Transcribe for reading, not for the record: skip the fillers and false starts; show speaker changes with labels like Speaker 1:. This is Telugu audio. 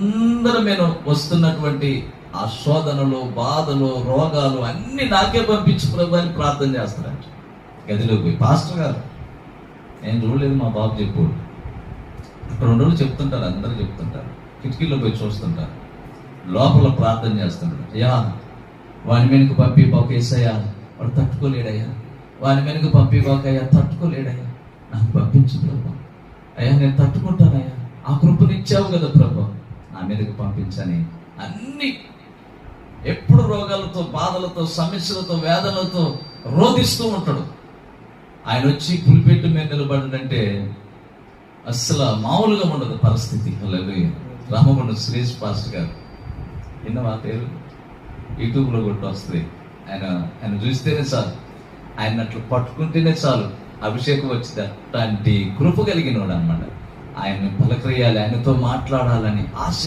Speaker 1: అందరి మీద వస్తున్నటువంటి ఆ శోధనలు, బాధలు, రోగాలు అన్ని నాకే పంపించు ప్రభు అని ప్రార్థన చేస్తారంట. గదిలోకి పోయి పాస్టర్ గారు, నేను చూడలేదు, మా బాబు చెప్పు. అక్కడ ఉండరు చెప్తుంటారు, అందరూ చెప్తుంటారు, కిటికీలో పోయి చూస్తుంటారు, లోపల ప్రార్థన చేస్తుంటారు. అయ్యా వాని వెనుక పంపి బాకేసయ్యా, వాడు తట్టుకోలేడయ్యా, వాని వెనుక పంపి బాకయ్యా, తట్టుకోలేడయ్యా, నాకు పంపించు ప్రభు. అయ్యా నేను తట్టుకుంటానయ్యా, ఆ కృపనిచ్చావు కదా ప్రభు, నా మీదకి పంపించని అన్ని ఎప్పుడు రోగాలతో, బాధలతో, సమస్యలతో, వేదనలతో రోధిస్తూ ఉంటాడు. ఆయన వచ్చి పులిపెట్టు మీద నిలబడంటే అస్సలు మామూలుగా ఉండదు పరిస్థితి. హల్లెలూయా. రామగుండం శ్రీష్ పాస్టర్ గారు, విన్నవా పేరు? యూట్యూబ్లో కొట్టి వస్తుంది. ఆయన చూస్తేనే చాలు, ఆయన అట్లా పట్టుకుంటేనే చాలు అభిషేకం వచ్చింది. అట్లాంటి కృప కలిగినోడు అనమాట. ఆయన్ని పలకరియాలి, ఆయనతో మాట్లాడాలని ఆశ